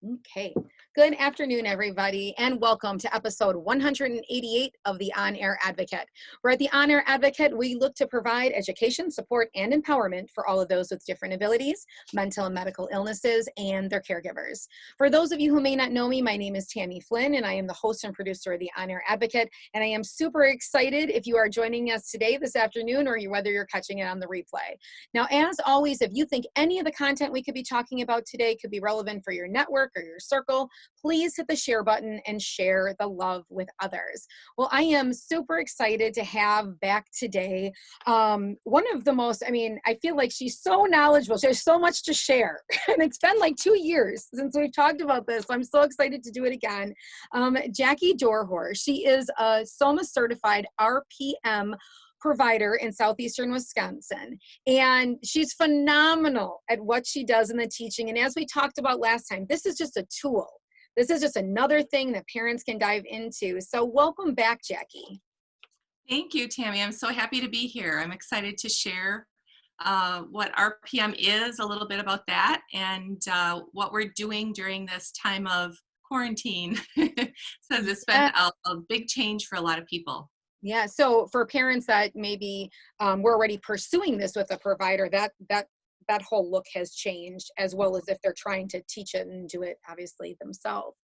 Okay. Good afternoon, everybody, and welcome to episode 188 of the On Air Advocate. We're at the On Air Advocate. We look to provide education, support, and empowerment for all of those with different abilities, mental and medical illnesses, and their caregivers. For those of you who may not know me, my name is Tammy Flynn, and I am the host and producer of the On Air Advocate. And I am super excited if you are joining us today, this afternoon, or whether you're catching it on the replay. Now, as always, if you think any of the content we could be talking about today could be relevant for your network or your circle, please hit the share button and share the love with others. Well, I am super excited to have back today one of the most, I feel like she's so knowledgeable. She has so much to share. And it's been like 2 years since we've talked about this. I'm so excited to do it again. Jackie Dorshorst. She is a Soma certified RPM provider in Southeastern Wisconsin. And she's phenomenal at what she does in the teaching. And as we talked about last time, this is just a tool. This is just another thing that parents can dive into. So welcome back, Jackie. Thank you, Tammy. I'm so happy to be here. I'm excited to share what RPM is, a little bit about that, and what we're doing during this time of quarantine. So it's been a big change for a lot of people. Yeah, so for parents that maybe were already pursuing this with a provider, that whole look has changed, as well as if they're trying to teach it and do it, obviously, themselves.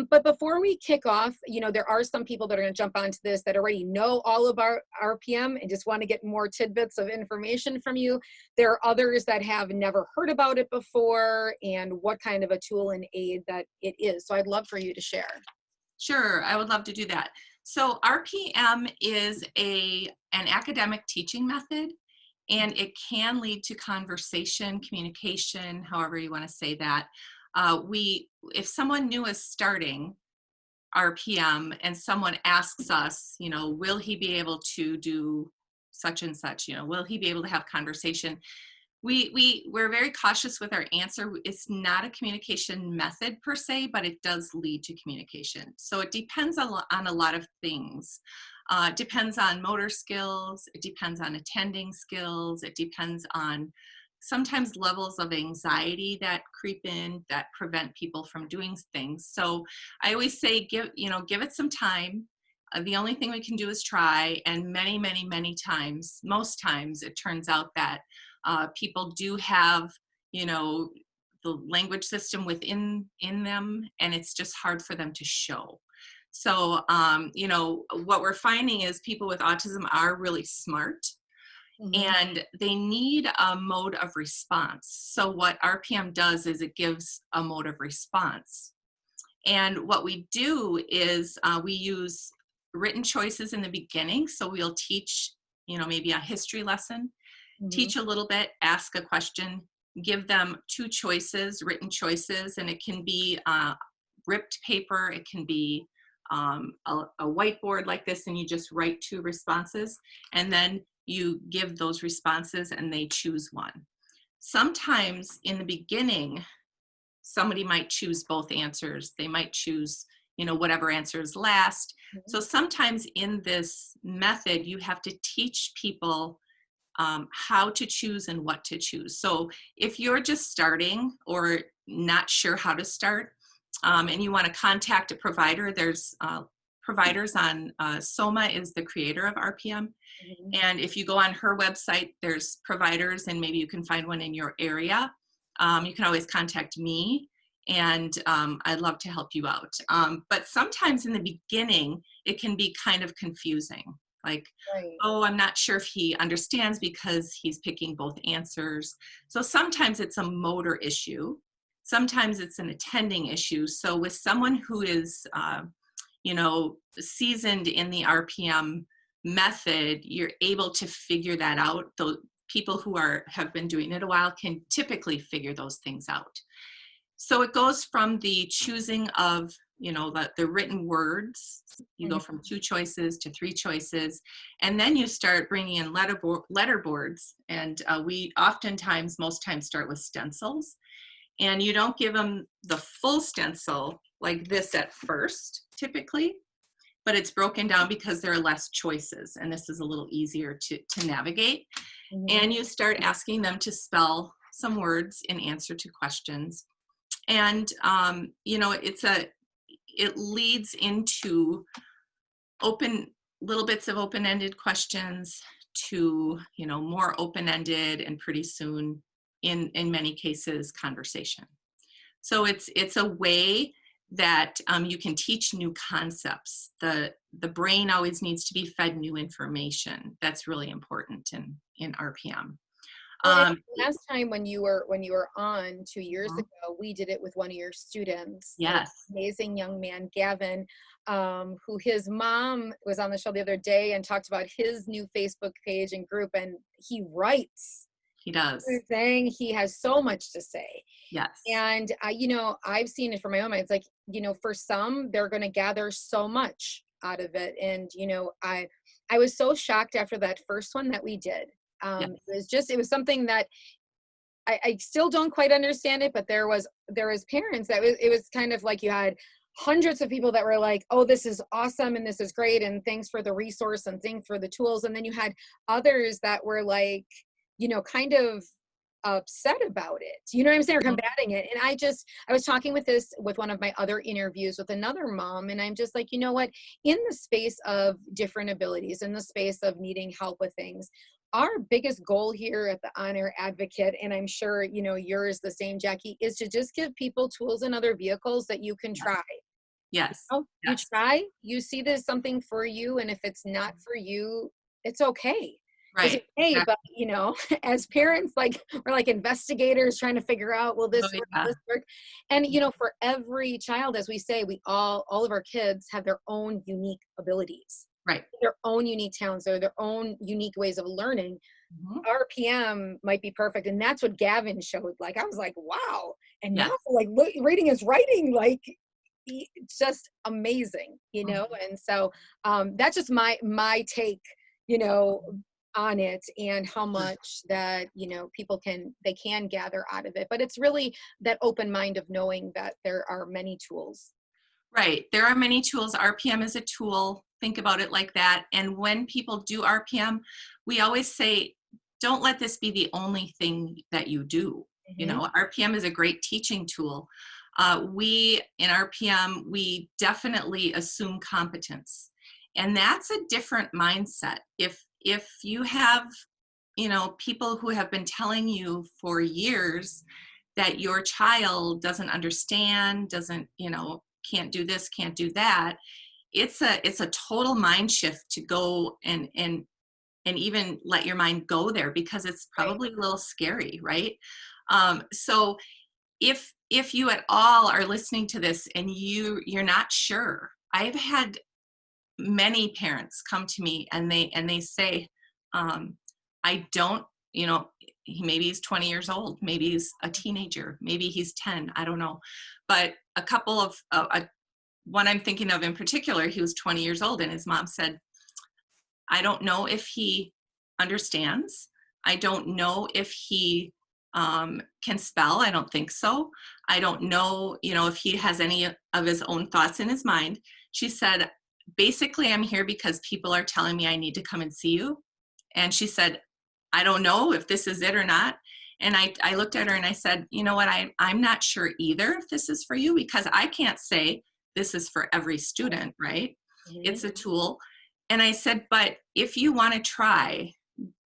But before we kick off, there are some people that are going to jump onto this that already know all of our RPM and just want to get more tidbits of information from you. There are others that have never heard about it before and what kind of a tool and aid that it is. So I'd love for you to share. Sure, I would love to do that. So RPM is an academic teaching method, and it can lead to conversation, communication, however you want to say that. If someone new is starting RPM and someone asks us, will he be able to do such and such, will he be able to have conversation? We're very cautious with our answer. It's not a communication method per se, but it does lead to communication. So it depends on a lot of things. It depends on motor skills. It depends on attending skills. It depends on sometimes levels of anxiety that creep in that prevent people from doing things. So I always say, give it some time. The only thing we can do is try, and many, many, many times, most times, it turns out that people do have, the language system within them, and it's just hard for them to show. So, what we're finding is people with autism are really smart, and they need a mode of response. So what RPM does is it gives a mode of response. And what we do is we use written choices in the beginning. So we'll teach, maybe a history lesson, teach a little bit, ask a question, give them 2 choices, written choices, and it can be ripped paper, it can be a whiteboard like this, and you just write 2 responses, and then you give those responses and they choose one. Sometimes in the beginning, somebody might choose both answers. They might choose, whatever answer is last. So sometimes in this method, you have to teach people how to choose and what to choose. So if you're just starting or not sure how to start, and you want to contact a provider, there's providers on Soma is the creator of RPM. And if you go on her website, there's providers, and maybe you can find one in your area. You can always contact me, and I'd love to help you out. But sometimes in the beginning, it can be kind of confusing. Like, oh, I'm not sure if he understands because he's picking both answers. So sometimes it's a motor issue. Sometimes it's an attending issue. So with someone who is, seasoned in the RPM method, you're able to figure that out. Those people who have been doing it a while can typically figure those things out. So it goes from the choosing of, the written words. You go from 2 choices to 3 choices, and then you start bringing in letter boards. And we most times start with stencils. And you don't give them the full stencil like this at first, typically, but it's broken down because there are less choices, and this is a little easier to navigate. And you start asking them to spell some words in answer to questions. And, you know, it leads into little bits of open-ended questions to, you know, more open-ended, and pretty soon, in many cases, conversation. So it's a way that you can teach new concepts. The brain always needs to be fed new information. That's really important in RPM. Well, and Um, last time when you were on 2 years ago, we did it with one of your students, this yes, amazing young man, Gavin, who his mom was on the show the other day and talked about his new Facebook page and group, and he writes. he does. Saying he has so much to say. Yes, And you know, I've seen it for my own mind. It's like, you know, for some, they're going to gather so much out of it. And, you know, I was so shocked after that first one that we did. yes, It was something that I still don't quite understand it, but there was parents it was kind of like you had hundreds of people that were like, oh, this is awesome and this is great and thanks for the resource and thanks for the tools. And then you had others that were like, you know, kind of upset about it. You know what I'm saying? Or mhm, combating it. And I was talking with one of my other interviews with another mom, and I'm just like, you know what? In the space of different abilities, in the space of needing help with things, our biggest goal here at the On Air Advocate, and I'm sure, you know, yours the same, Jackie, is to just give people tools and other vehicles that you can yes, try. yes, Oh, you yes. try, you see there's something for you, and if it's not for you, it's okay. It's Right, okay, exactly. but, you know, as parents, like, we're like investigators trying to figure out, will Oh, this work, will yeah. this work? And, you know, for every child, as we say, all of our kids have their own unique abilities, Right. their own unique talents, or their own unique ways of learning. Mhm. RPM might be perfect, and that's what Gavin showed. Like, I was like, wow. And now, Yes. like, look, reading his writing, like, it's just amazing, you Mhm. know. And so that's just my take, you know, on it, and how much that, you know, people can gather out of it. But it's really that open mind of knowing that there are many tools. Right. There are many tools. RPM is a tool. Think about it like that. And when people do RPM, we always say, don't let this be the only thing that you do. You Hmm. know, RPM is a great teaching tool. We in RPM, we definitely assume competence. And that's a different mindset. If you have, you know, people who have been telling you for years that your child doesn't understand, doesn't, you know, can't do this, can't do that, it's a total mind shift to go and even let your mind go there, because it's Right. probably a little scary, right? So if you at all are listening to this and you're not sure, I've had many parents come to me and they say, I don't, you know, maybe he's 20 years old, maybe he's a teenager, maybe he's 10, I don't know. But a couple of one I'm thinking of in particular, he was 20 years old and his mom said, I don't know if he understands. I don't know if he can spell. I don't think so. I don't know, you know, if he has any of his own thoughts in his mind. She said, basically, I'm here because people are telling me I need to come and see you. And she said, I don't know if this is it or not. And I looked at her and I said, you know what, I'm not sure either if this is for you, because I can't say this is for every student, right? Hmm. It's a tool. And I said, but if you want to try,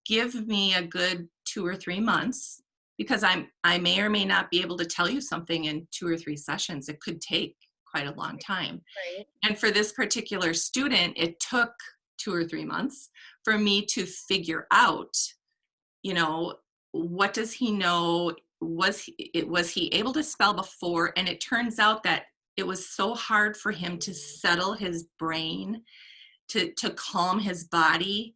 give me a good 2 or 3 months, because I may or may not be able to tell you something in 2 or 3 sessions. It could take quite a long time. Right. And for this particular student, it took 2 or 3 months for me to figure out, you know, what does he know? Was he able to spell before? And it turns out that it was so hard for him to settle his brain, to calm his body.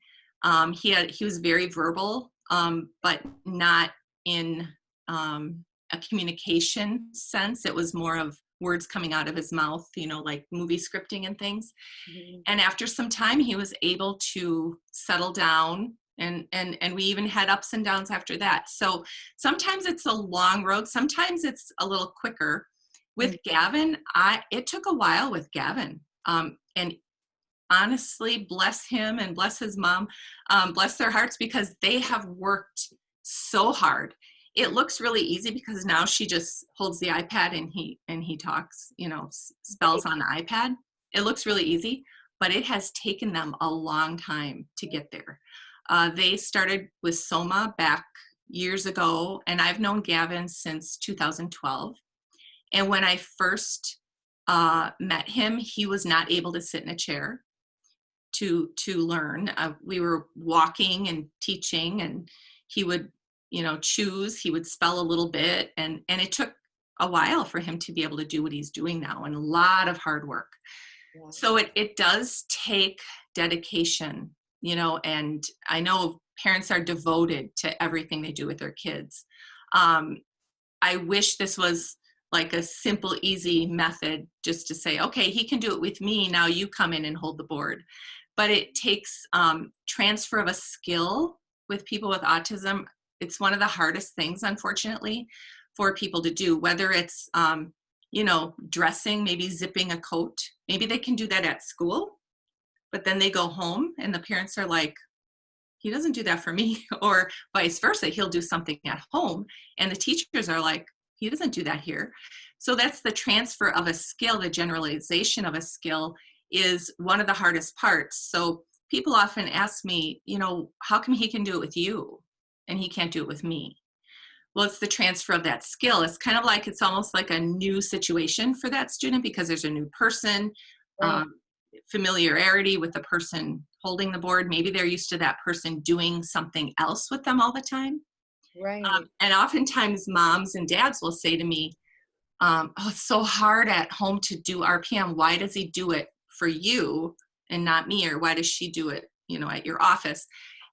He was very verbal, but not in a communication sense. It was more of words coming out of his mouth, you know, like movie scripting and things. Hmm. And after some time, he was able to settle down. And we even had ups and downs after that. So sometimes it's a long road. Sometimes it's a little quicker. With Gavin, it took a while with Gavin. And honestly, bless him and bless his mom, bless their hearts, because they have worked so hard. It looks really easy because now she just holds the iPad and he talks, spells on the iPad. It looks really easy, but it has taken them a long time to get there. They started with Soma back years ago, and I've known Gavin since 2012. And when I first met him, he was not able to sit in a chair to learn. We were walking and teaching, and he would, choose. He would spell a little bit, and it took a while for him to be able to do what he's doing now, and a lot of hard work. Yeah. So it does take dedication, and I know parents are devoted to everything they do with their kids. I wish this was like a simple, easy method just to say, okay, he can do it with me. Now you come in and hold the board. But it takes transfer of a skill with people with autism. It's one of the hardest things, unfortunately, for people to do, whether it's, dressing, maybe zipping a coat. Maybe they can do that at school, but then they go home and the parents are like, he doesn't do that for me, or vice versa. He'll do something at home and the teachers are like, he doesn't do that here. So that's the transfer of a skill, the generalization of a skill is one of the hardest parts. So people often ask me, how come he can do it with you and he can't do it with me? Well, it's the transfer of that skill. It's kind of like, it's almost like a new situation for that student because there's a new person, Right. familiarity with the person holding the board. Maybe they're used to that person doing something else with them all the time. Right. And oftentimes moms and dads will say to me, oh, it's so hard at home to do RPM. Why does he do it for you and not me? Or why does she do it, at your office?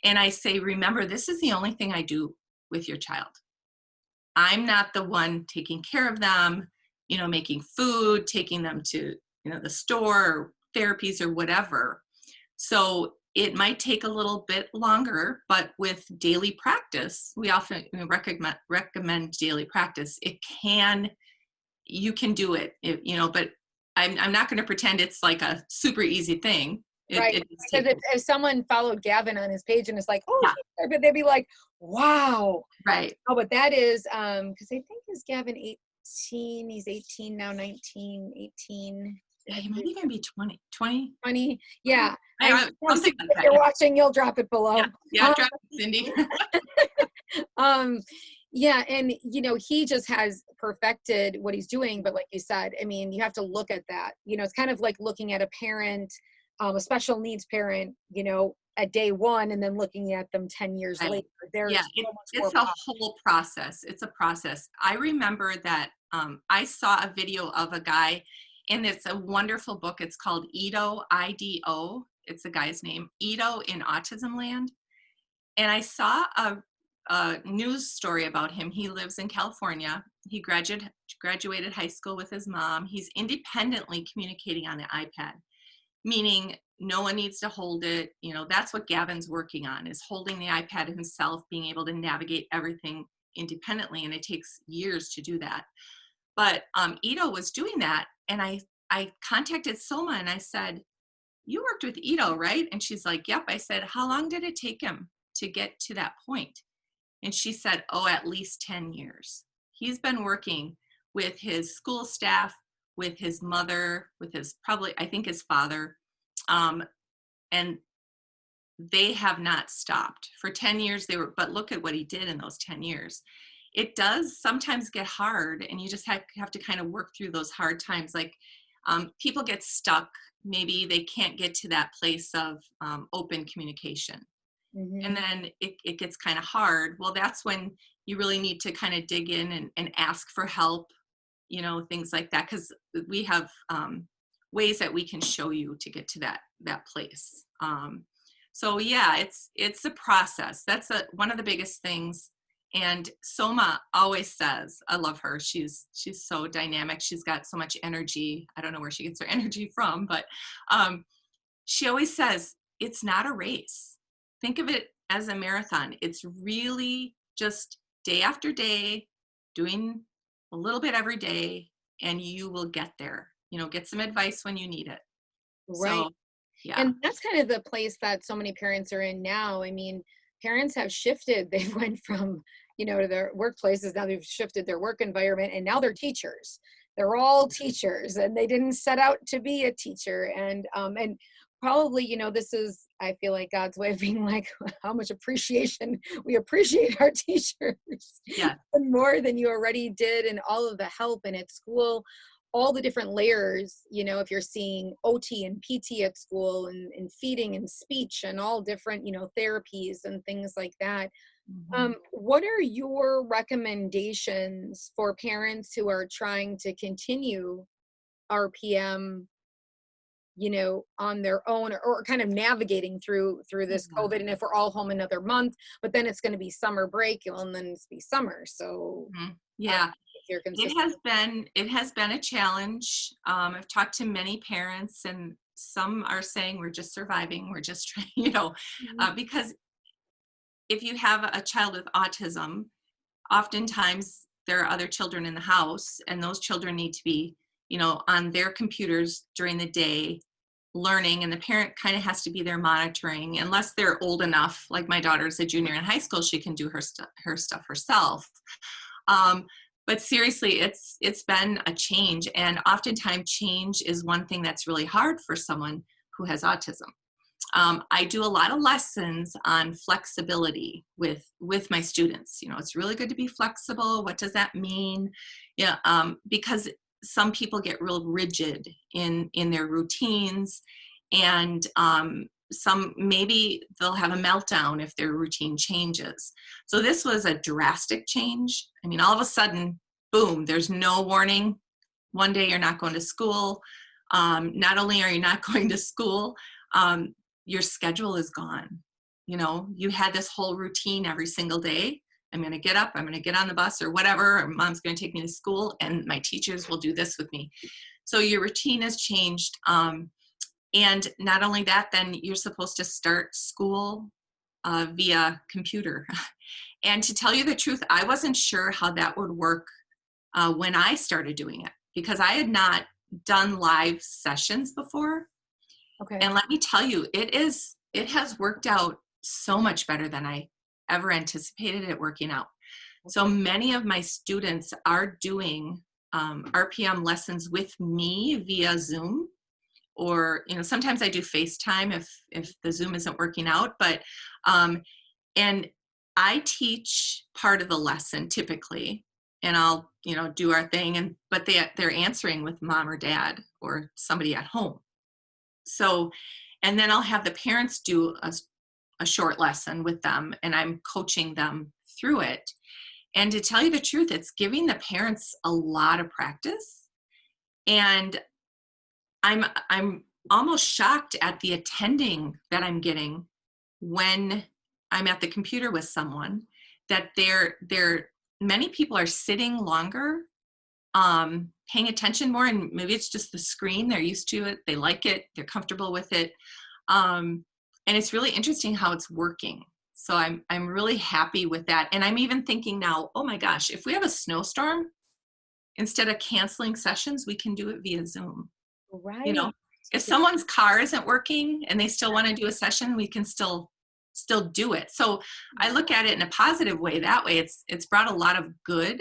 And I say, remember, this is the only thing I do with your child. I'm not the one taking care of them, making food, taking them to, the store or therapies or whatever. So it might take a little bit longer, but with daily practice, we often recommend daily practice. You can do it, but I'm not going to pretend it's like a super easy thing. Right. Because if someone followed Gavin on his page and it's like, oh, Yeah. but they'd be like, wow. Right. Oh, but that is, because I think is Gavin 18, he's 18 now, 19, 18. Yeah, he might even be 20. 20. Yeah. Something like If that. you're watching, you'll drop it below. Yeah, drop it, Cindy. Yeah, and he just has perfected what he's doing, but like you said, I mean, you have to look at that. It's kind of like looking at a parent, a special needs parent, at day one, and then looking at them 10 years Right. later. There's It's a whole process. It's a process. I remember that I saw a video of a guy, and it's a wonderful book. It's called Ido, I-D-O. It's the guy's name, Ido in Autism Land. And I saw a news story about him. He lives in California. He graduated high school with his mom. He's independently communicating on the iPad, meaning no one needs to hold it. That's what Gavin's working on, is holding the iPad himself, being able to navigate everything independently. And it takes years to do that. But Ido was doing that. And I contacted Soma and I said, you worked with Ido, right? And she's like, yep. I said, how long did it take him to get to that point? And she said, oh, at least 10 years. He's been working with his school staff, with his mother, with I think his father. And they have not stopped. For 10 years but look at what he did in those 10 years. It does sometimes get hard, and you just have to kind of work through those hard times. Like people get stuck. Maybe they can't get to that place of open communication. Mm-hmm. And then it gets kind of hard. Well, that's when you really need to kind of dig in and ask for help, things like that. Because we have ways that we can show you to get to that place. So yeah, it's a process. That's one of the biggest things. And Soma always says, I love her. She's so dynamic. She's got so much energy. I don't know where she gets her energy from, but she always says, it's not a race. Think of it as a marathon. It's really just day after day, doing a little bit every day, and you will get there. Get some advice when you need it. Right. So, yeah. And that's kind of the place that so many parents are in now. I mean, parents have shifted. They went from, to their workplaces. Now they've shifted their work environment, and now they're teachers. They're all teachers, and they didn't set out to be a teacher. And probably, this is, I feel like, God's way of being like, how much appreciation we appreciate our teachers Yeah. and more than you already did, and all of the help. And at school, all the different layers, if you're seeing OT and PT at school, and feeding and speech and all different, therapies and things like that. Mhm. What are your recommendations for parents who are trying to continue RPM, on their own, or kind of navigating through this Yeah. COVID? And if we're all home another month, but then it's going to be summer break, and then it's be summer. So Mhm. uh, Yeah. if you're It consistent. has been a challenge. I've talked to many parents, and some are saying we're just surviving. We're just trying, Mhm. because if you have a child with autism, oftentimes there are other children in the house, and those children need to be, on their computers during the day learning, and the parent kind of has to be there monitoring, unless they're old enough. Like my daughter's a junior in high school, she can do her stuff herself. Um, but seriously, it's been a change, and oftentimes change is one thing that's really hard for someone who has autism. I do a lot of lessons on flexibility with my students. It's really good to be flexible. What does that mean? Yeah, because some people get real rigid in their routines, and some, maybe they'll have a meltdown if their routine changes. So this was a drastic change. I mean, all of a sudden, boom, there's no warning. One day you're not going to school. Not only are you not going to school, um, your schedule is gone. You had this whole routine every single day. I'm going to get up, I'm going to get on the bus or whatever, or mom's going to take me to school, and my teachers will do this with me. So your routine has changed. And not only that, then you're supposed to start school via computer. And to tell you the truth, I wasn't sure how that would work when I started doing it, because I had not done live sessions before. Okay. And let me tell you, it has worked out so much better than I ever anticipated it working out. So many of my students are doing RPM lessons with me via Zoom, or sometimes I do FaceTime if the Zoom isn't working out. But and I teach part of the lesson typically, and I'll do our thing, but they're answering with mom or dad or somebody at home. So, and then I'll have the parents do a short lesson with them, and I'm coaching them through it. And to tell you the truth, it's giving the parents a lot of practice. And I'm almost shocked at the attending that I'm getting when I'm at the computer with someone, that they're many people are sitting longer, paying attention more, and maybe it's just the screen. They're used to it. They like it. They're comfortable with it. And it's really interesting how it's working. So I'm really happy with that. And I'm even thinking now, oh my gosh, if we have a snowstorm, instead of canceling sessions, we can do it via Zoom. You know, Right. if someone's car isn't working and they still want to do a session, we can still do it. So I look at it in a positive way. That way it's brought a lot of good.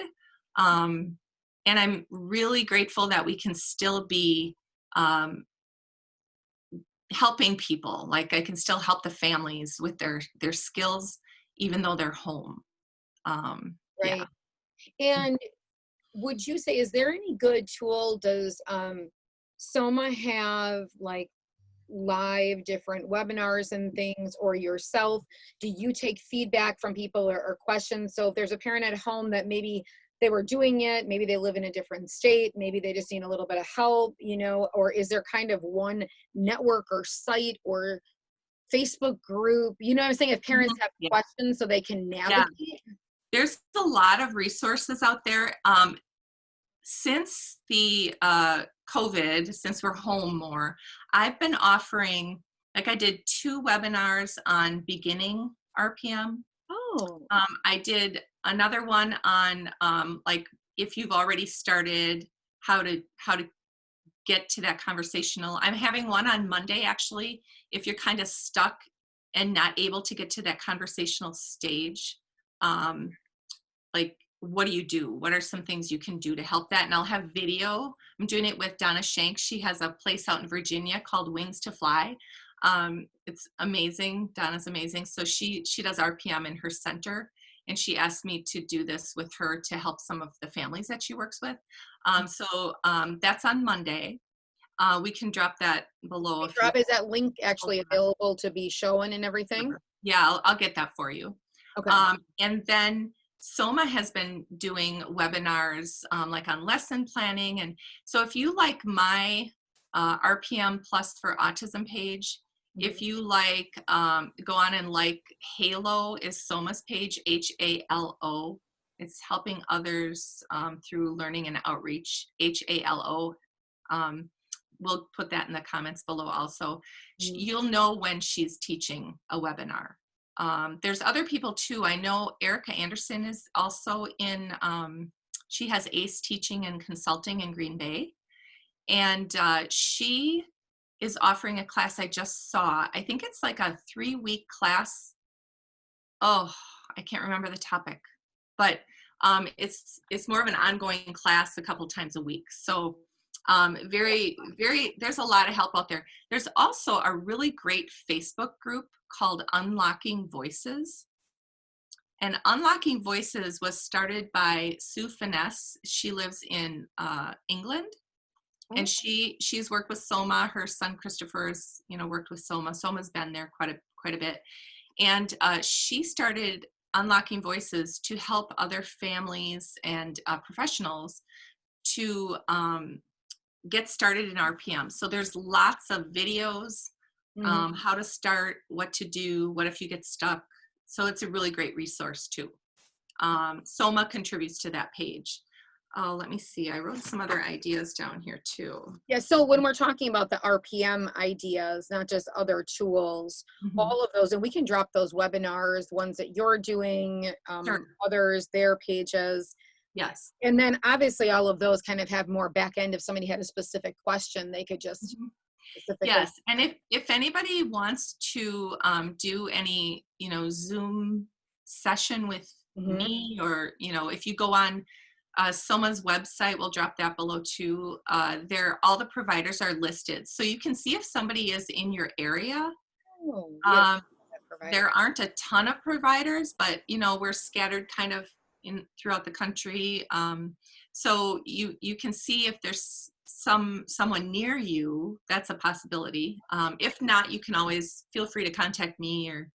And I'm really grateful that we can still be helping people. Like I can still help the families with their skills, even though they're home. Yeah. Right. And would you say, is there any good tool? Does Soma have like live different webinars and things, or yourself? Do you take feedback from people, or questions? So if there's a parent at home that maybe they were doing it, maybe they live in a different state, maybe they just need a little bit of help, or is there kind of one network or site or Facebook group, what I'm saying, if parents Mhm. have Yeah. questions so they can Yeah. navigate? There's a lot of resources out there. Since the COVID, since we're home more, I've been offering, like I did 2 webinars on beginning RPM. Oh, I did another one on like if you've already started, how to get to that conversational. I'm having one on Monday actually, if you're kind of stuck and not able to get to that conversational stage. Um, like, what do you do? What are some things you can do to help that? And I'll have video. I'm doing it with Donna Shanks. She has a place out in Virginia called Wings to Fly. It's amazing. Donna's amazing. So she does RPM in her center, and she asked me to do this with her to help some of the families that she works with. So that's on Monday. We can drop that below. Is that link actually available to be shown and everything? Yeah, I'll get that for you. Okay. And then Soma has been doing webinars like on lesson planning. And so if you like my RPM Plus for Autism page, if you like, go on and like Halo is Soma's page, HALO. It's helping others through learning and outreach, HALO. We'll put that in the comments below also. You'll know when she's teaching a webinar. There's other people too. I know Erica Anderson is also in, she has ACE Teaching and Consulting in Green Bay. And she is offering a class I just saw. I think it's like a 3-week class. Oh, I can't remember the topic, but it's more of an ongoing class a couple times a week. So there's a lot of help out there. There's also a really great Facebook group called Unlocking Voices. And Unlocking Voices was started by Sue Finesse. She lives in England. And she's worked with Soma. Her son Christopher's, worked with Soma. Soma's been there quite a bit. And she started Unlocking Voices to help other families and professionals to get started in RPM. So there's lots of videos, how to start, what to do, what if you get stuck. So it's a really great resource too. Soma contributes to that page. Oh, let me see. I wrote some other ideas down here too. Yeah, so when we're talking about the RPM ideas, not just other tools, all of those, and we can drop those webinars, ones that you're doing, Sure. others, their pages. Yes. And then obviously all of those kind of have more back end. If somebody had a specific question, they could just Yes. And if anybody wants to do any, Zoom session with me, or, if you go on Soma's website, we'll drop that below too. All the providers are listed. So you can see if somebody is in your area. There aren't a ton of providers, but, we're scattered kind of throughout the country. So you can see if there's someone near you. That's a possibility. If not, you can always feel free to contact me or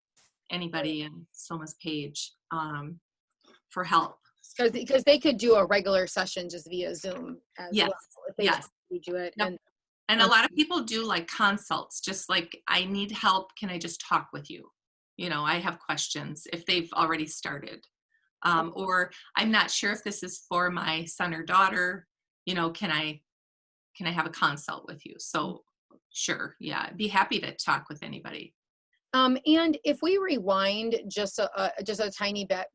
anybody in Soma's page for help. Because they could do a regular session just via Zoom as well. If they do it. Yep. And a lot of people do like consults, just like, I need help. Can I just talk with you? I have questions if they've already started. Or I'm not sure if this is for my son or daughter, can I have a consult with you? So sure. Yeah. I'd be happy to talk with anybody. And if we rewind just a tiny bit,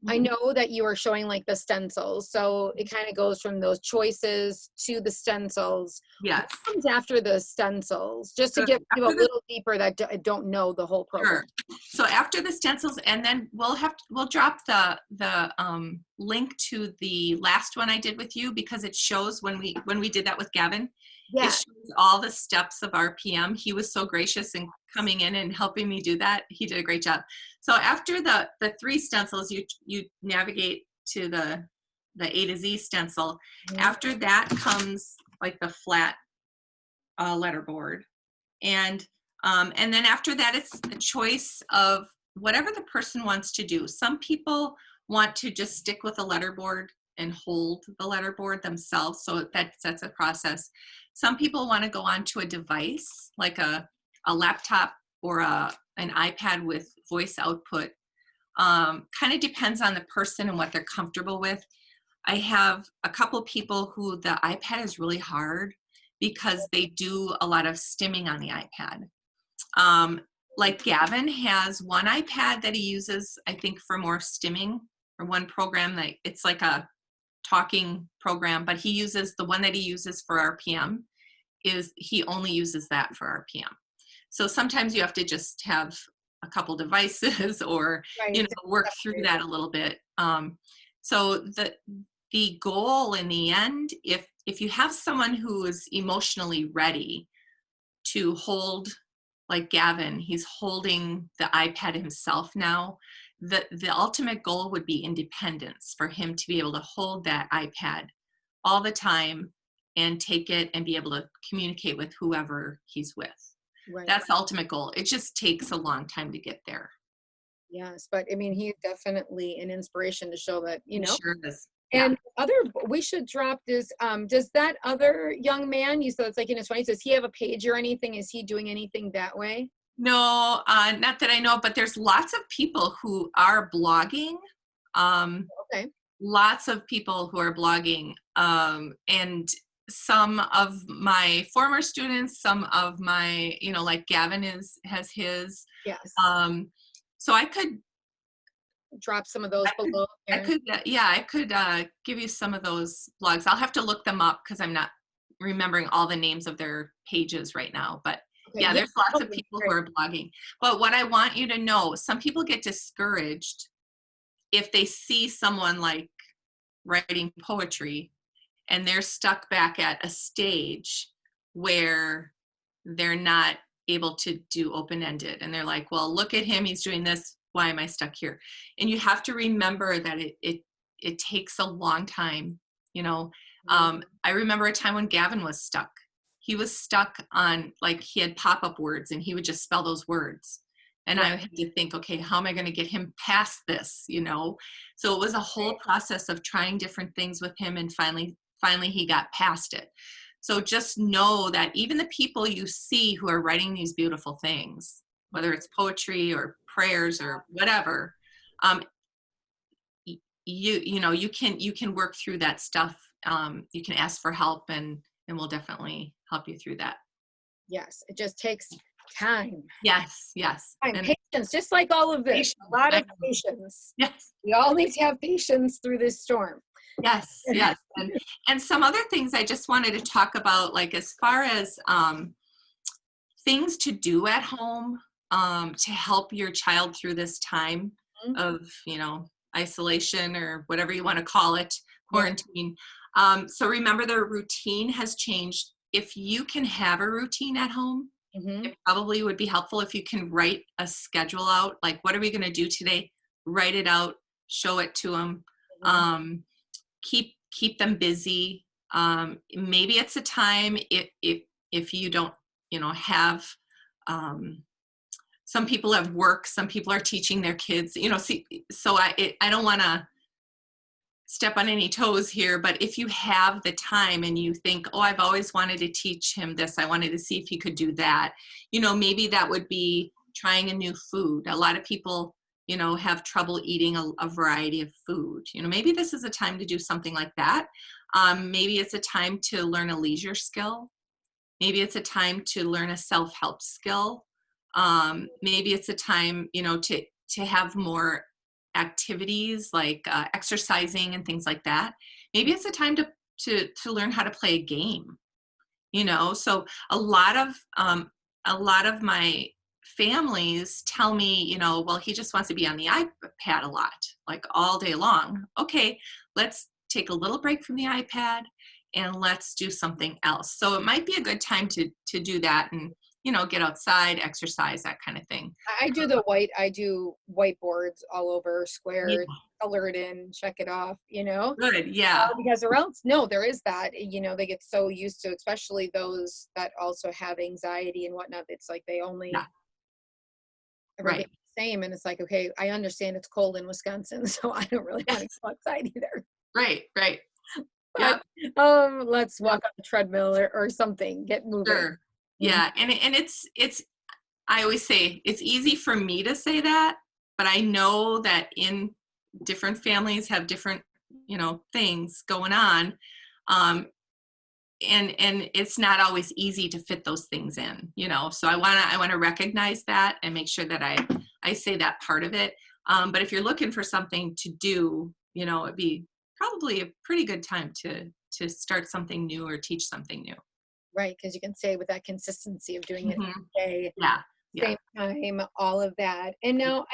I know that you were showing like the stencils. So it kind of goes from those choices to the stencils. Yes. What comes after the stencils? Just to get people a little deeper that don't know the whole program. Sure. So after the stencils, and then we'll drop the link to the last one I did with you, because it shows when we did that with Gavin. Yeah. It shows all the steps of RPM. He was so gracious in coming in and helping me do that. He did a great job. So after the 3 stencils, you navigate to the A to Z stencil. After that comes like the flat letterboard. And then after that, it's the choice of whatever the person wants to do. Some people want to just stick with a letterboard and hold the letterboard themselves. So that's a process. Some people want to go onto a device like a laptop or an iPad with voice output. Kind of depends on the person and what they're comfortable with. I have a couple people who the iPad is really hard because they do a lot of stimming on the iPad. Like Gavin has one iPad that he uses, I think, for more stimming, or one program that it's like a talking program, but he uses the one that he uses for RPM he only uses that for RPM. So sometimes you have to just have a couple devices or, work through that a little bit. So the goal in the end, if you have someone who is emotionally ready to hold, like Gavin, he's holding the iPad himself now. The ultimate goal would be independence, for him to be able to hold that iPad all the time and take it and be able to communicate with whoever he's with. Right. That's the ultimate goal. It just takes a long time to get there. Yes, but I mean, he's definitely an inspiration to show that, He sure is. Yeah. And we should drop this. Does that other young man, you said it's like in his 20s, does he have a page or anything? Is he doing anything that way? No, not that I know, but there's lots of people who are blogging. Okay. Lots of people who are blogging. And some of my former students, some of my, like Gavin has his. Yes. So I could drop some of those below. I could give you some of those blogs. I'll have to look them up because I'm not remembering all the names of their pages right now. But Okay, yeah, there's lots of okay, people great. who are blogging. But what I want you to know, some people get discouraged if they see someone like writing poetry and they're stuck back at a stage where they're not able to do open-ended, and they're like, well, look at him, he's doing this, why am I stuck here? And you have to remember that it takes a long time. I remember a time when Gavin was stuck. He was stuck on, like, he had pop-up words and he would just spell those words, and I had to think, okay, how am I going to get him past this? So it was a whole process of trying different things with him, and finally he got past it. So just know that even the people you see who are writing these beautiful things, whether it's poetry or prayers or whatever, you can work through that stuff. You can ask for help, and we'll definitely help you through that. Yes, it just takes time. Yes. Time, And patience, just like all of this. patience. A lot of patience. Yes. We all need to have patience through this storm. Yes. And some other things I just wanted to talk about, like as far as things to do at home to help your child through this time of, isolation or whatever you want to call it, quarantine. So remember, their routine has changed. If you can have a routine at home, it probably would be helpful if you can write a schedule out, like, what are we going to do today? Write it out, show it to them. Keep them busy. Maybe it's a time if you don't, have, some people have work, some people are teaching their kids, so I don't want to step on any toes here, but if you have the time and you think, oh, I've always wanted to teach him this, I wanted to see if he could do that, maybe that would be trying a new food. A lot of people, have trouble eating a variety of food. Maybe this is a time to do something like that. Maybe it's a time to learn a leisure skill. Maybe it's a time to learn a self-help skill. Maybe it's a time, to have more activities like exercising and things like that. Maybe it's a time to learn how to play a game. So a lot of my families tell me, well, he just wants to be on the iPad a lot, like all day long. Okay, let's take a little break from the iPad and let's do something else. So it might be a good time to do that and, get outside, exercise, that kind of thing. I do whiteboards all over, squares, color it in, check it off, Good, yeah. Because or else, no, there is that, they get so used to, especially those that also have anxiety and whatnot. It's like they only everything the same. And it's like, okay, I understand it's cold in Wisconsin, so I don't really want to go outside either. Right. But, let's walk on the treadmill or something, get moving. Sure. Yeah. And it's, I always say it's easy for me to say that, but I know that in different families have different, things going on. And it's not always easy to fit those things in, so I want to recognize that and make sure that I say that part of it. But if you're looking for something to do, it'd be probably a pretty good time to start something new or teach something new. Right, because you can say with that consistency of doing it every day, same time, all of that. And now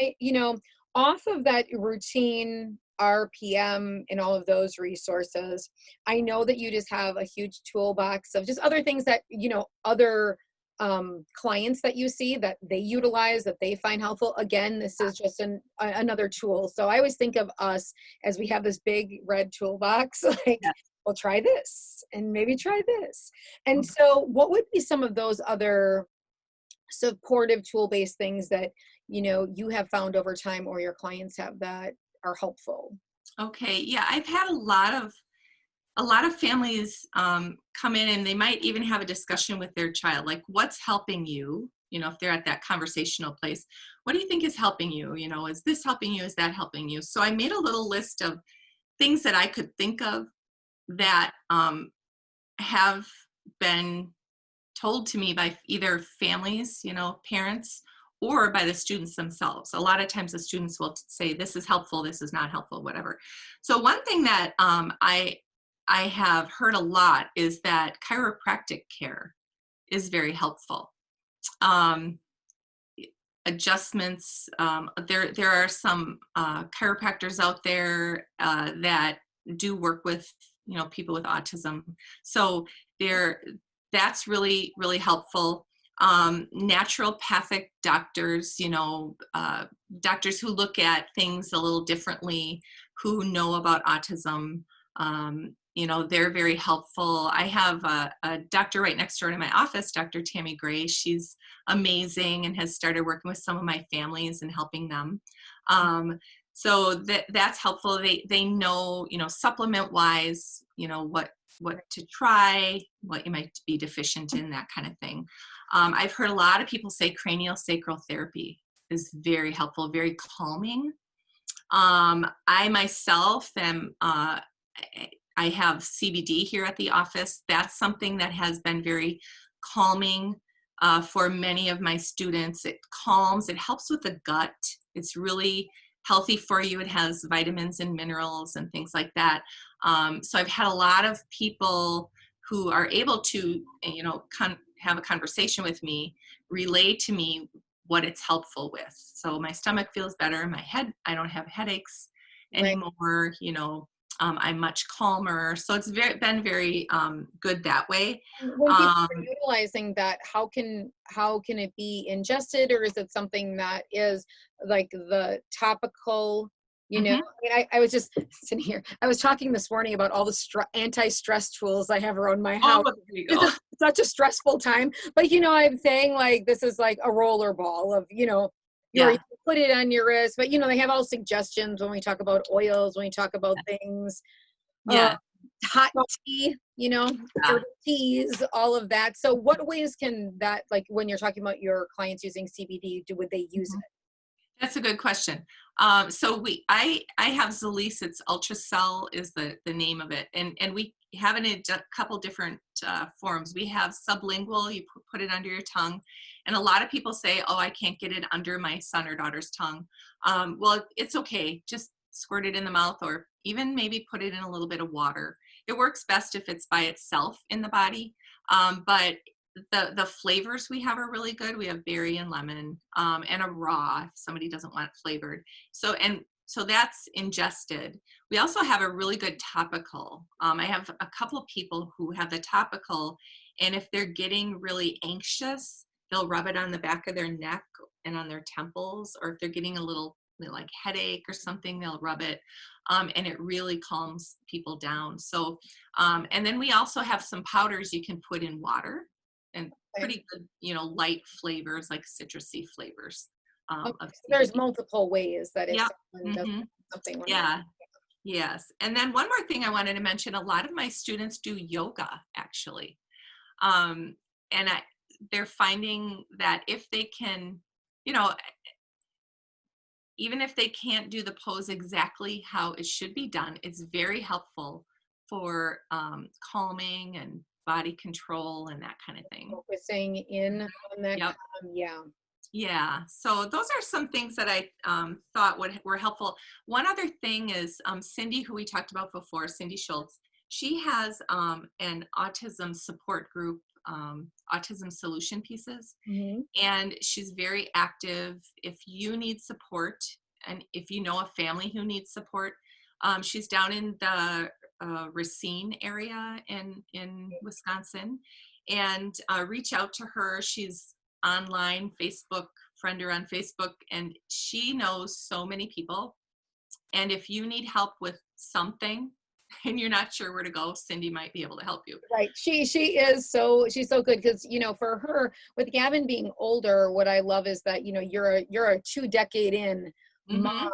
off of that routine RPM and all of those resources. I know that you just have a huge toolbox of just other things that, other clients that you see that they utilize, that they find helpful. Again, this is just another tool. So I always think of us as we have this big red toolbox, like, Yeah. well, try this and maybe try this. And so what would be some of those other supportive tool-based things that, you have found over time or your clients have that are helpful? Okay. Yeah, I've had a lot of families come in, and they might even have a discussion with their child, like, what's helping you? If they're at that conversational place, what do you think is helping you? Is this helping you? Is that helping you? So I made a little list of things that I could think of that have been told to me by either families, parents, or by the students themselves. A lot of times the students will say, this is helpful, this is not helpful, whatever. So one thing that I have heard a lot is that chiropractic care is very helpful. Adjustments, there are some chiropractors out there that do work with, people with autism. So that's really, really helpful. Naturopathic doctors, doctors who look at things a little differently, who know about autism, they're very helpful. I have a doctor right next door to my office, Dr. Tammy Gray. She's amazing and has started working with some of my families and helping them. So that's helpful. They know, supplement wise, what to try, what you might be deficient in, that kind of thing. I've heard a lot of people say cranial sacral therapy is very helpful, very calming. I myself am, I have CBD here at the office. That's something that has been very calming for many of my students. It calms, it helps with the gut. It's really healthy for you. It has vitamins and minerals and things like that. So I've had a lot of people who are able to, have a conversation with me, relay to me what it's helpful with. So my stomach feels better, my head, I don't have headaches anymore, I'm much calmer. So it's been very good that way. When people are utilizing that, how can it be ingested, or is it something that is like the topical? I was just sitting here. I was talking this morning about all the anti-stress tools I have around my house. Oh, there you go. It's such a stressful time. But I'm saying, like, this is like a roller ball of, you put it on your wrist. But they have all suggestions when we talk about oils, when we talk about things. Yeah. Hot tea, herbal teas, all of that. So what ways can that, like, when you're talking about your clients using CBD, would they use it? That's a good question. So I have Zalise. It's Ultracell is the name of it, and we have it in a couple different forms. We have sublingual. You put it under your tongue, and a lot of people say, "Oh, I can't get it under my son or daughter's tongue." Well, it's okay. Just squirt it in the mouth, or even maybe put it in a little bit of water. It works best if it's by itself in the body, but the flavors we have are really good. We have berry and lemon, and a raw if somebody doesn't want it flavored. So that's ingested. We also have a really good topical. I have a couple of people who have the topical, and if they're getting really anxious, they'll rub it on the back of their neck and on their temples, or if they're getting a little like headache or something, they'll rub it, and it really calms people down. So, and then we also have some powders you can put in water, and pretty good, light flavors like citrusy flavors. There's multiple ways that if someone does Mm-hmm. something. Yes. And then one more thing I wanted to mention, a lot of my students do yoga, actually. And they're finding that if they can, even if they can't do the pose exactly how it should be done, it's very helpful for calming and body control and that kind of thing. Focusing in on that. Yep. Yeah. Yeah. So those are some things that I thought were helpful. One other thing is Cindy, who we talked about before, Cindy Schultz. She has an autism support group, Autism Solution Pieces, and she's very active. If you need support, and if you know a family who needs support, She's down in the Racine area in Wisconsin, and reach out to her. She's online, Facebook, friend her on Facebook, and she knows so many people. And if you need help with something and you're not sure where to go, Cindy might be able to help you. Right. She's so good because, you know, for her, with Gavin being older, what I love is that, you know, you're a 2-decade in mom.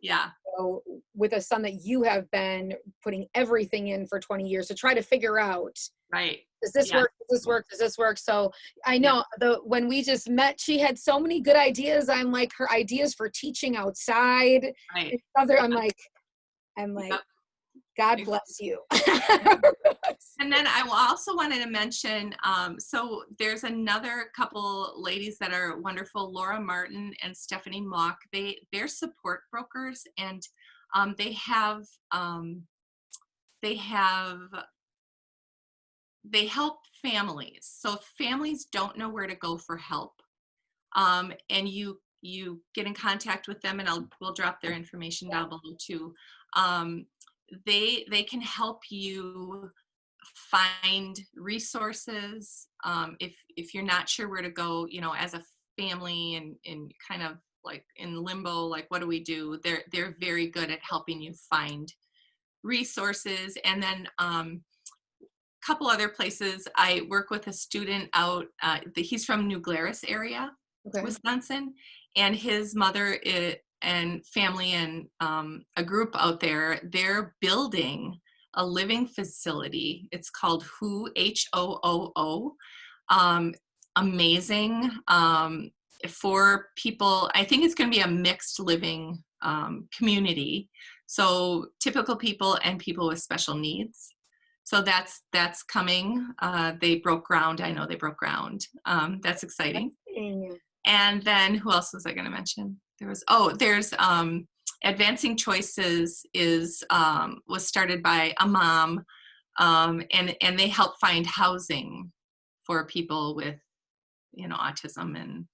Yeah. So with a son that you have been putting everything in for 20 years to try to figure out, right, does this work? Does this work? Does this work? So I know when we just met, she had so many good ideas. I'm like, her ideas for teaching outside. Right. I'm like, Yep. God bless you. And then I also wanted to mention, so there's another couple ladies that are wonderful, Laura Martin and Stephanie Mock. They're support brokers, and they help families. So if families don't know where to go for help, and you get in contact with them, and we'll drop their information down below too. They can help you find resources if you're not sure where to go, you know, as a family, and kind of like in limbo, like what do we do? They're very good at helping you find resources. And then couple other places. I work with a student out, he's from New Glarus area, Wisconsin, and his mother and family and a group out there, they're building a living facility. It's called Hooo. Amazing for people. I think it's going to be a mixed living community. So typical people and people with special needs. So that's coming. They broke ground. I know they broke ground. That's exciting. And then who else was I going to mention? There's Advancing Choices was started by a mom, and they help find housing for people with, you know, autism and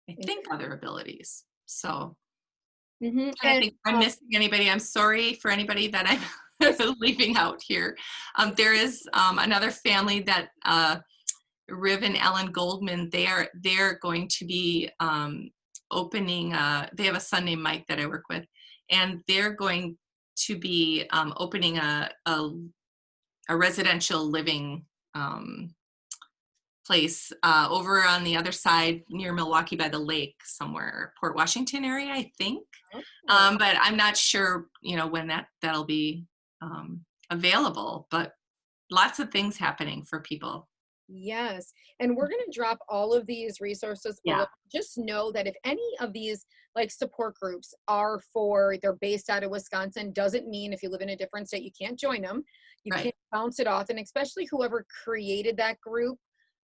I think other abilities. So I think I'm missing anybody. I'm sorry for anybody that I'm leaving out here. There is another family that Riv and Ellen Goldman, they're going to be opening, they have a son named Mike that I work with, and they're going to be opening a residential living place over on the other side near Milwaukee by the lake somewhere, Port Washington area, I think. But I'm not sure, you know, when that'll be available, but lots of things happening for people. Yes. And we're going to drop all of these resources below. Just know that if any of these like support groups they're based out of Wisconsin, doesn't mean if you live in a different state, you can't join them. You can't bounce it off. And especially whoever created that group,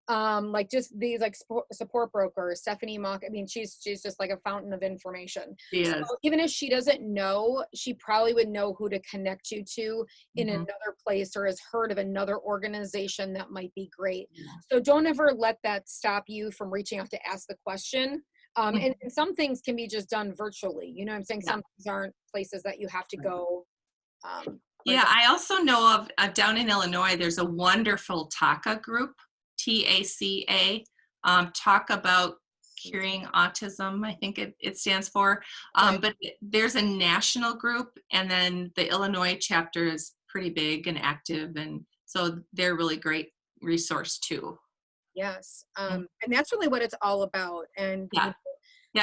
like just these like support brokers, Stephanie Mock, I mean, she's just like a fountain of information. So even if she doesn't know, she probably would know who to connect you to in another place, or has heard of another organization that might be great. So don't ever let that stop you from reaching out to ask the question. And some things can be just done virtually. You know what I'm saying? Some things aren't places that you have to go. I also know of down in Illinois, there's a wonderful TACA group, TACA, Talk About Curing Autism, I think it stands for. But there's a national group, and then the Illinois chapter is pretty big and active, and so they're a really great resource too. Yes. And that's really what it's all about. And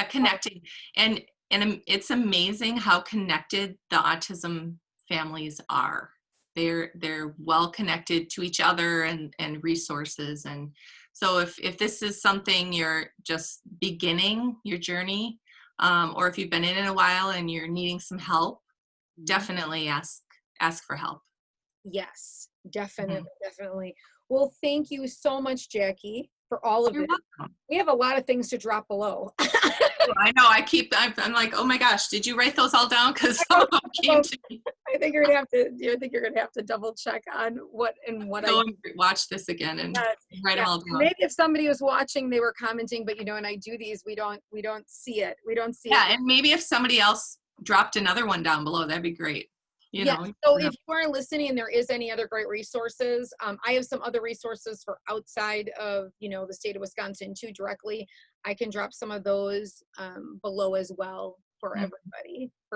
connecting. And it's amazing how connected the autism families are. They're well connected to each other and resources. And so if this is something you're just beginning your journey, or if you've been in it a while and you're needing some help, definitely ask for help. Yes, definitely. Well, thank you so much, Jackie, for all of it. Welcome. We have a lot of things to drop below. I know. I'm like, oh my gosh, did you write those all down? Because some of them came to me. I think you're gonna have to double check on what Go and watch this again and write them all down. Maybe if somebody was watching, they were commenting, but you know, when I do these, we don't see it. We don't see it. Yeah, and maybe if somebody else dropped another one down below, that'd be great. you Yeah. know. So if you are listening and there is any other great resources, I have some other resources for outside of, the state of Wisconsin too, directly. I can drop some of those below as well for Mm,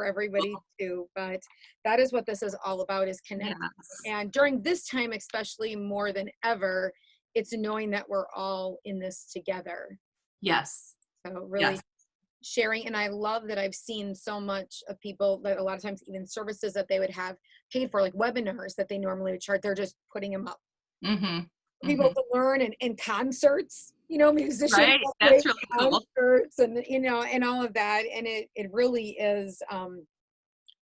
everybody too. But that is what this is all about, is connecting. yes. And during this time, especially more than ever, it's knowing that we're all in this together. Yes. So really Yes. sharing. And I love that I've seen so much of people that a lot of times even services that they would have paid for, like webinars that they normally would charge, they're just putting them up Mm-hmm. for people to learn, and concerts, musicians Right. playing That's really cool. concerts, and and all of that. And it really is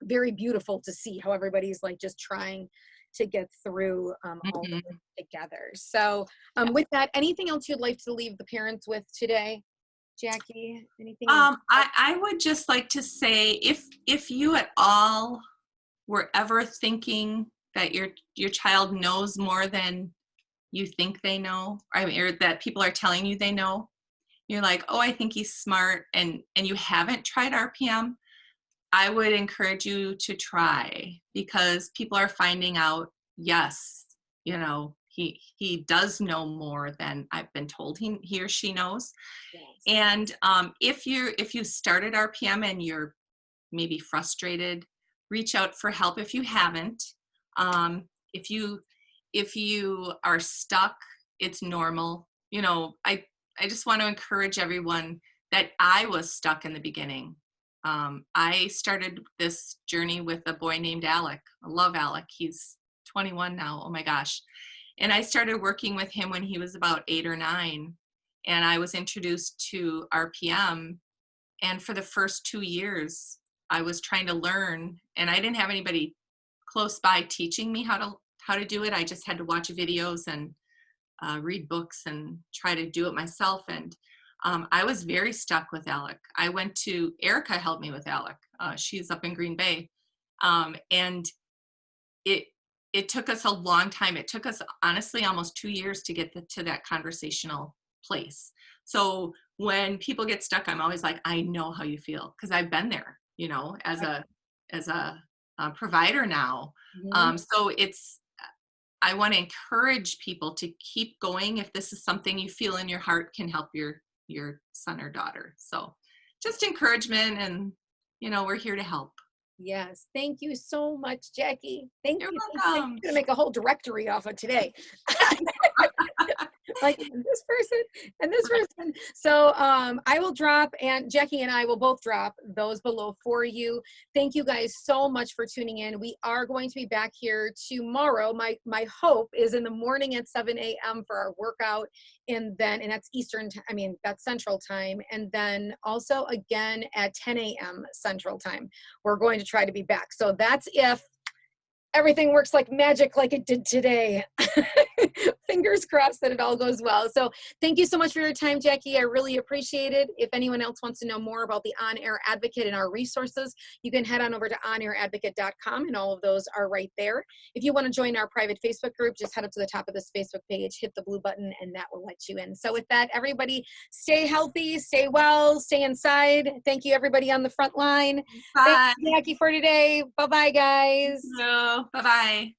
very beautiful to see how everybody's like just trying to get through all of Mhm. this together. So with that, anything else you'd like to leave the parents with today, Jackie? Anything I would just like to say, if you at all were ever thinking that your child knows more than you think they know, I mean, or that people are telling you they know, you're like, oh, I think he's smart, and you haven't tried RPM, I would encourage you to try, because people are finding out, yes, he does know more than I've been told he or she knows. yes. And if you started RPM and you're maybe frustrated, reach out for help if you haven't. If you are stuck, it's normal. I just want to encourage everyone that I was stuck in the beginning. I started this journey with a boy named Alec. I love Alec. He's 21 now. Oh my gosh. And I started working with him when he was about 8 or 9. And I was introduced to RPM. And for the first 2 years, I was trying to learn, and I didn't have anybody close by teaching me how to do it. I just had to watch videos and read books and try to do it myself. And I was very stuck with Alec. Erica helped me with Alec. She's up in Green Bay. And it took us a long time. It took us, honestly, almost 2 years to get to that conversational place. So when people get stuck, I'm always like, I know how you feel, because I've been there, as a provider now. Mhm. So I want to encourage people to keep going if this is something you feel in your heart can help your son or daughter. So just encouragement, and we're here to help. Yes. Thank you so much, Jackie. Thank You're you. I'm welcome. going to make a whole directory off of today. Like this person and this person. So I will drop, and Jackie and I will both drop those below for you. Thank you guys so much for tuning in. We are going to be back here tomorrow. My hope is in the morning at 7 a.m. for our workout, and that's Eastern, that's Central Time. And then also again at 10 a.m. Central Time, we're going to try to be back. So that's if everything works like magic, like it did today. Fingers crossed that it all goes well. So thank you so much for your time, Jackie. I really appreciate it. If anyone else wants to know more about the On Air Advocate and our resources, you can head on over to onairadvocate.com, and all of those are right there. If you want to join our private Facebook group, just head up to the top of this Facebook page, hit the blue button, and that will let you in. So with that, everybody, stay healthy, stay well, stay inside. Thank you, everybody on the front line. Bye. Thank you, Jackie, for today. Bye-bye, guys. Bye-bye.